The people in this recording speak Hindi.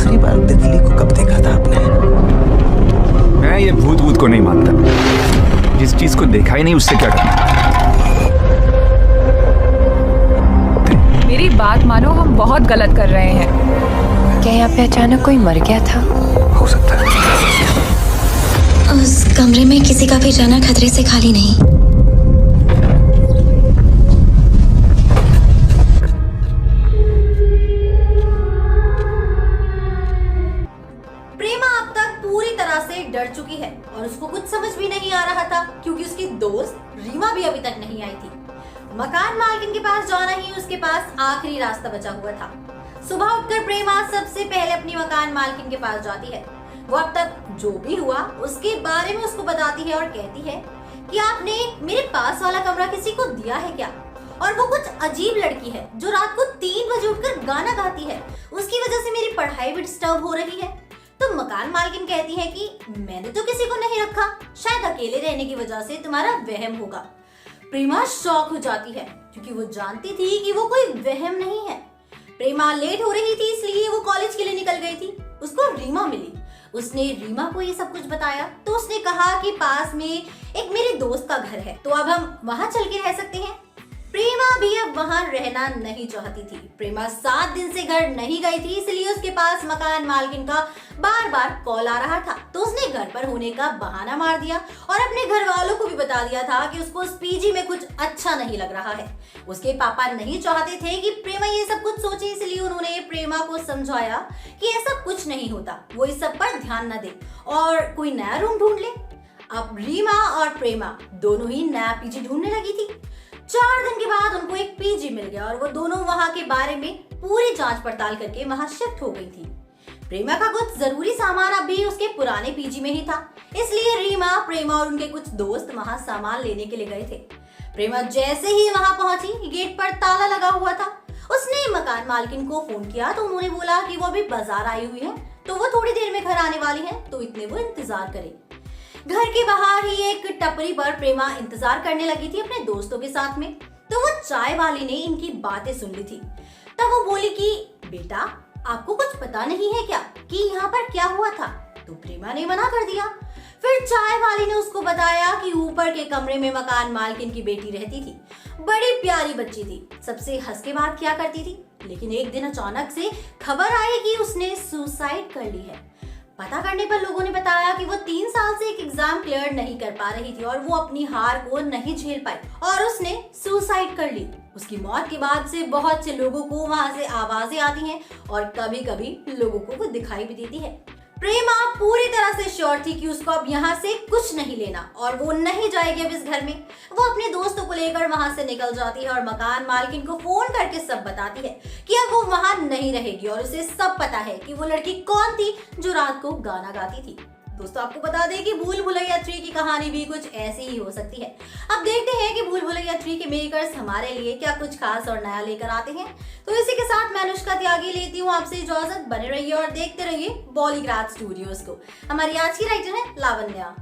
आखिरी बार तितली को कब देखा था आपने? मैं ये भूत भूत को नहीं मानता। जिस चीज को देखा ही नहीं उससे क्या करना। मेरी बात मानो, हम बहुत गलत कर रहे हैं। क्या यहाँ पे अचानक कोई मर गया था? हो सकता है। उस कमरे में किसी का भी जाना खतरे से खाली नहीं। प्रेमा अब तक पूरी तरह से डर चुकी है और उसको कुछ समझ भी नहीं आ रहा था क्योंकि उसकी दोस्त रीमा भी अभी तक नहीं आई थी। मकान मालकिन के पास जाना ही उसके पास आखिरी रास्ता बचा हुआ था। सुबह उठकर प्रेमा सबसे पहले अपनी मकान मालकिन के पास जाती है। वो अब तक जो भी हुआ उसके बारे में उसको बताती है और कहती है कि आपने मेरे पास वाला कमरा किसी को दिया है क्या? और वो कुछ अजीब लड़की है जो रात को 3 बजे उठकर गाना गाती है। उसकी वजह से मेरी पढ़ाई भी डिस्टर्ब हो रही है। तो मकान मालकिन कहती है कि मैंने तो किसी को नहीं रखा, शायद अकेले रहने की वजह से तुम्हारा वहम होगा। प्रेमा शॉक हो जाती है क्योंकि वो जानती थी कि वो कोई वहम नहीं है। प्रेमा लेट हो रही थी इसलिए वो कॉलेज के लिए निकल गई थी। उसको रीमा मिली। उसने रीमा को ये सब कुछ बताया तो उसने कहा कि पास में एक मेरे दोस्त का घर है, तो अब हम वहां चल के रह सकते हैं। प्रेमा भी अब वहां रहना नहीं चाहती थी। प्रेमा 7 दिन से घर नहीं गई थी इसलिए उसके पास मकान मालकिन का बार बार कॉल आ रहा था। तो उसने घर पर होने का बहाना मार दिया और अपने घर वालों को भी बता दिया था कि उसको उस पीजी में कुछ अच्छा नहीं लग रहा है। उसके पापा नहीं चाहते थे कि प्रेमा ये सब कुछ सोचे, इसलिए उन्होंने प्रेमा को समझाया कि ऐसा कुछ नहीं होता, वो इस सब पर ध्यान न दे और कोई नया रूम ढूंढ ले। अब रीमा और प्रेमा दोनों ही नया पीजी ढूंढने लगी थी। 4 दिन के बाद उनको एक पीजी मिल गया और वो दोनों वहां के बारे में पूरी जांच पड़ताल करके वहां शिफ्ट हो गई थी। प्रेमा का कुछ जरूरी सामान अभी उसके पुराने पीजी में ही था, इसलिए रीमा, प्रेमा और उनके कुछ दोस्त वहां सामान लेने के लिए गए थे। प्रेमा जैसे ही वहां पहुंची, गेट पर ताला लगा हुआ था। उसने मकान मालकिन को फोन किया तो उन्होंने बोला कि वो अभी बाजार आई हुई है, तो वो थोड़ी देर में घर आने वाली है, तो इतने वो इंतजार करे। घर के बाहर ही एक टपरी पर प्रेमा इंतजार करने लगी थी अपने दोस्तों के साथ में। तो वो चाय वाली ने इनकी बातें सुन ली थी। तब वो बोली कि बेटा, आपको कुछ पता नहीं है क्या कि यहाँ पर क्या हुआ था? तो प्रेमा ने मना कर दिया। फिर चाय वाली ने उसको बताया कि ऊपर के कमरे में मकान मालकिन की बेटी रहती थी। बड़ी प्यारी बच्ची थी, सबसे हंस के बात किया करती थी। लेकिन एक दिन अचानक से खबर आई कि उसने सुसाइड कर ली है। पता करने पर लोगों ने बताया कि वो 3 साल से एक एग्जाम क्लियर नहीं कर पा रही थी और वो अपनी हार को नहीं झेल पाई और उसने सुसाइड कर ली। उसकी मौत के बाद से बहुत से लोगों को वहां से आवाजें आती हैं और कभी कभी लोगों को वो दिखाई भी देती है। प्रेमा पूरी तरह से श्योर थी कि उसको अब यहाँ से कुछ नहीं लेना और वो नहीं जाएगी अब इस घर में। वो अपने दोस्तों को लेकर वहां से निकल जाती है और मकान मालकिन को फोन करके सब बताती है कि अब वो वहां नहीं रहेगी और उसे सब पता है कि वो लड़की कौन थी जो रात को गाना गाती थी। दोस्तों, आपको बता दें कि भूल भुलैया 3 की कहानी भी कुछ ऐसी ही हो सकती है। अब देखते हैं कि भूल भुलैया 3 के मेकर्स हमारे लिए क्या कुछ खास और नया लेकर आते हैं। तो इसी के साथ मैं अनुष्का त्यागी लेती हूँ आपसे इजाजत। बने रहिए और देखते रहिए बॉलीग्राड स्टूडियोज को। हमारी आज की राइटर है लावण्या।